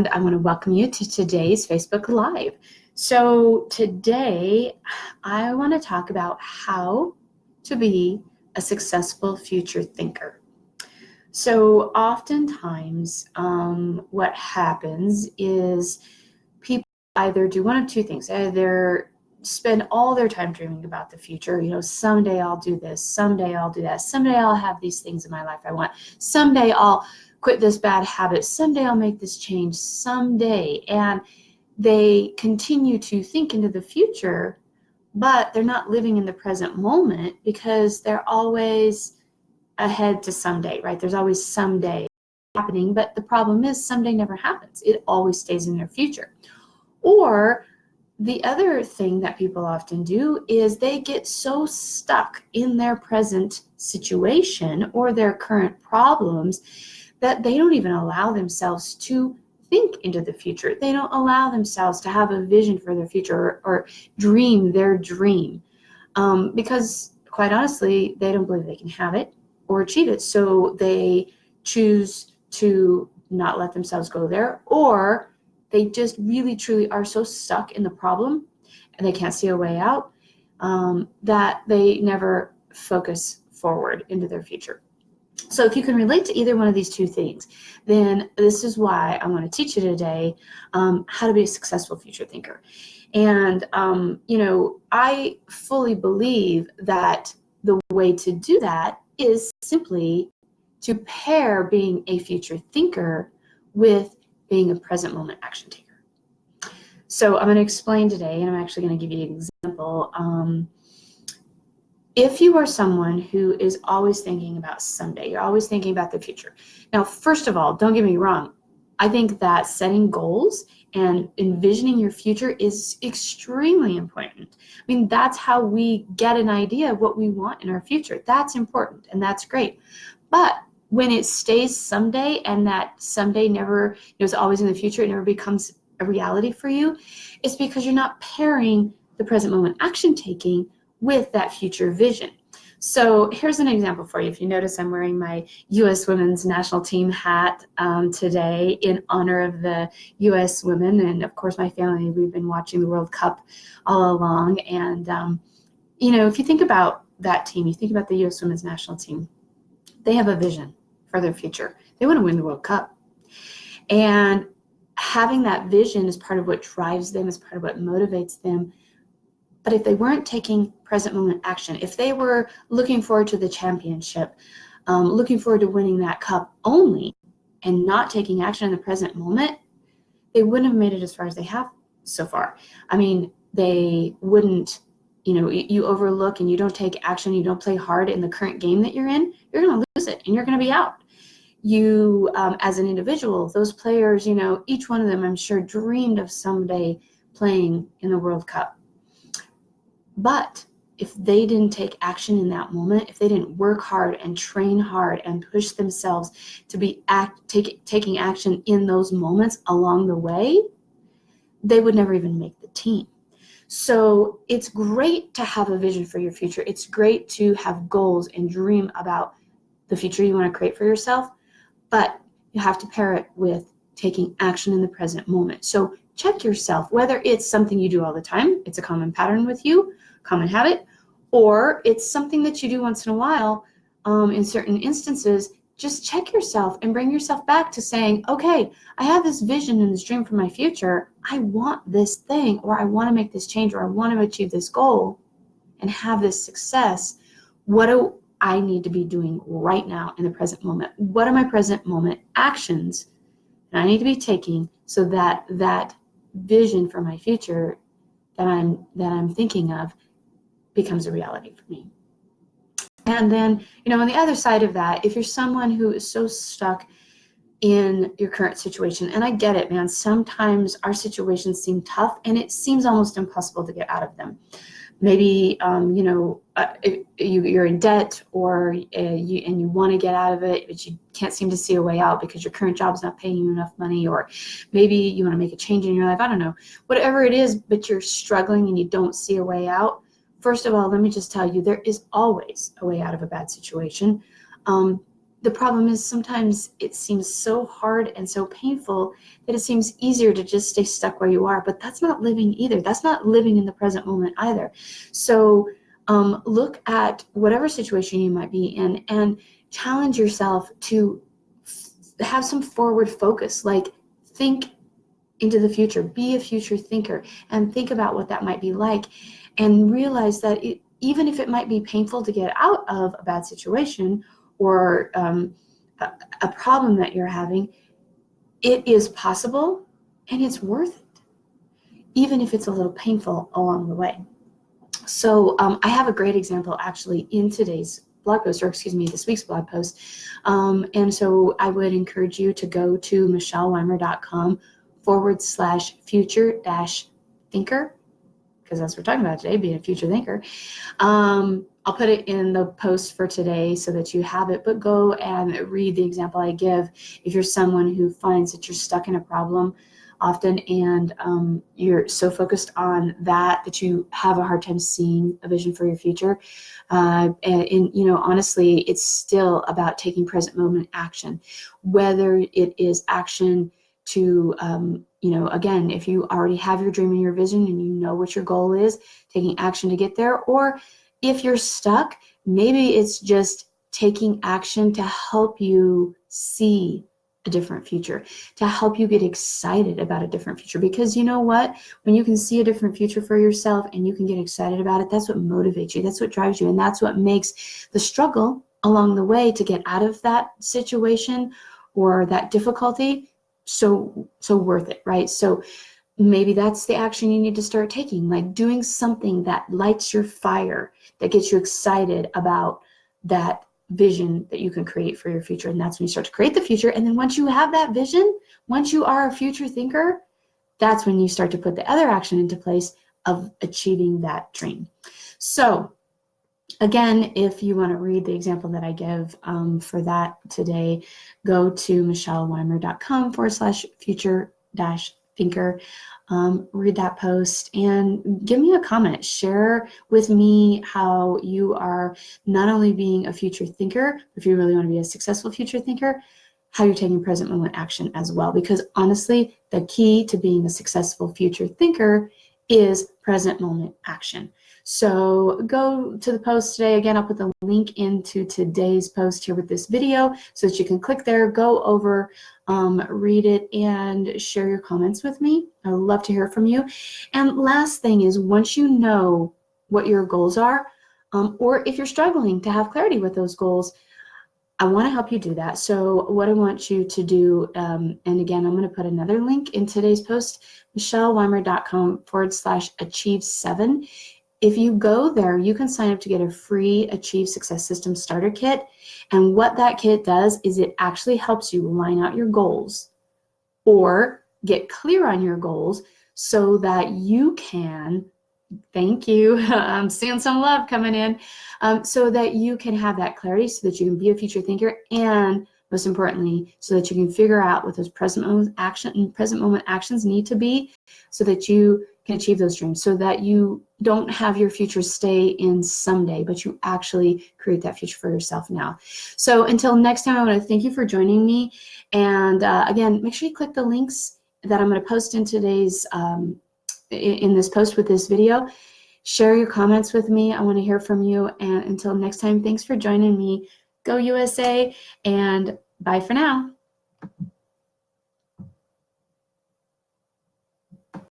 and I want to welcome you to today's Facebook Live. So today I want to talk about how to be a successful future thinker. So oftentimes what happens is people either do one of two things. Either spend all their time dreaming about the future. Someday I'll do this, someday I'll do that, someday I'll have these things in my life I want, someday I'll quit this bad habit, someday I'll make this change, someday. And they continue to think into the future, but they're not living in the present moment because they're always ahead to someday, right? There's always someday happening, but the problem is someday never happens. It always stays in their future. Or the other thing that people often do is they get so stuck in their present situation or their current problems that they don't even allow themselves to think into the future. They don't allow themselves to have a vision for their future or dream their dream because, quite honestly, they don't believe they can have it or achieve it. So they choose to not let themselves go there, or they just really truly are so stuck in the problem and they can't see a way out that they never focus forward into their future. So if you can relate to either one of these two things, then this is why I want to teach you today how to be a successful future thinker. And, I fully believe that the way to do that is simply to pair being a future thinker with being a present moment action taker. So I'm going to explain today, and I'm actually going to give you an example. If you are someone who is always thinking about someday, you're always thinking about the future. Now, first of all, don't get me wrong. I think that setting goals and envisioning your future is extremely important. I mean, that's how we get an idea of what we want in our future. That's important and that's great. But when it stays someday and that someday never is always in the future, it never becomes a reality for you, it's because you're not pairing the present moment action taking with that future vision. So here's an example for you. If you notice, I'm wearing my U.S. Women's National Team hat today in honor of the U.S. women. And of course, my family, we've been watching the World Cup all along. And, if you think about that team, you think about the U.S. Women's National Team, they have a vision for their future. They want to win the World Cup. And having that vision is part of what drives them, is part of what motivates them. But if they weren't taking present moment action, if they were looking forward to the championship, looking forward to winning that cup only, and not taking action in the present moment, they wouldn't have made it as far as they have so far. I mean, they wouldn't, you overlook and you don't take action, you don't play hard in the current game that you're in, you're going to lose it and you're going to be out. You, as an individual, those players, each one of them, I'm sure, dreamed of someday playing in the World Cup. But if they didn't take action in that moment, if they didn't work hard and train hard and push themselves to be taking action in those moments along the way, they would never even make the team. So it's great to have a vision for your future. It's great to have goals and dream about the future you want to create for yourself, but you have to pair it with taking action in the present moment. So check yourself, whether it's something you do all the time, it's a common pattern with you, common habit, or it's something that you do once in a while in certain instances. Just check yourself and bring yourself back to saying, okay, I have this vision and this dream for my future. I want this thing, or I want to make this change, or I want to achieve this goal and have this success. What do I need to be doing right now in the present moment? What are my present moment actions that I need to be taking so that that vision for my future that I'm thinking of becomes a reality for me? And then, on the other side of that, if you're someone who is so stuck in your current situation, and I get it, man, sometimes our situations seem tough and it seems almost impossible to get out of them. Maybe, you're in debt, or you want to get out of it, but you can't seem to see a way out because your current job's not paying you enough money, or maybe you want to make a change in your life. I don't know, whatever it is, but you're struggling and you don't see a way out. First of all, let me just tell you, there is always a way out of a bad situation. the problem is sometimes it seems so hard and so painful that it seems easier to just stay stuck where you are, but that's not living either. That's not living in the present moment either. So look at whatever situation you might be in and challenge yourself to have some forward focus, like think into the future, be a future thinker, and think about what that might be like, and realize that even if it might be painful to get out of a bad situation or a problem that you're having, it is possible and it's worth it, even if it's a little painful along the way. So I have a great example actually in today's blog post, or excuse me, this week's blog post. And so I would encourage you to go to michelleweimer.com/future-thinker, because that's what we're talking about today, being a future thinker. I'll put it in the post for today so that you have it, but go and read the example I give. If you're someone who finds that you're stuck in a problem often and you're so focused on that you have a hard time seeing a vision for your future, and honestly, it's still about taking present moment action, whether it is action to again, if you already have your dream and your vision and you know what your goal is, taking action to get there, or if you're stuck, maybe it's just taking action to help you see a different future, to help you get excited about a different future. Because you know what? When you can see a different future for yourself and you can get excited about it, that's what motivates you. That's what drives you. And that's what makes the struggle along the way to get out of that situation or that difficulty so worth it, right? So maybe that's the action you need to start taking, like doing something that lights your fire, that gets you excited about that vision that you can create for your future. And that's when you start to create the future. And then once you have that vision, once you are a future thinker, that's when you start to put the other action into place of achieving that dream. So again, if you want to read the example that I give for that today, go to michelleweimer.com/future-thinker. Read that post and give me a comment. Share with me how you are not only being a future thinker, but if you really want to be a successful future thinker, how you're taking present moment action as well. Because honestly, the key to being a successful future thinker is present moment action. So go to the post today. Again, I'll put the link into today's post here with this video so that you can click there, go over, read it, and share your comments with me. I'd love to hear from you. And last thing is, once you know what your goals are, or if you're struggling to have clarity with those goals, I want to help you do that. So what I want you to do, and again, I'm going to put another link in today's post, michelleweimer.com/achieve7. If you go there, you can sign up to get a free Achieve Success System starter kit. And what that kit does is it actually helps you line out your goals or get clear on your goals so that you can, thank you, I'm seeing some love coming in, so that you can have that clarity, so that you can be a future thinker, and most importantly, so that you can figure out what those present moment actions need to be, so that you can achieve those dreams, so that you don't have your future stay in someday, but you actually create that future for yourself now. So until next time, I want to thank you for joining me. And again, make sure you click the links that I'm going to post in today's in this post with this video. Share your comments with me. I want to hear from you. And until next time, thanks for joining me. Go USA, and bye for now.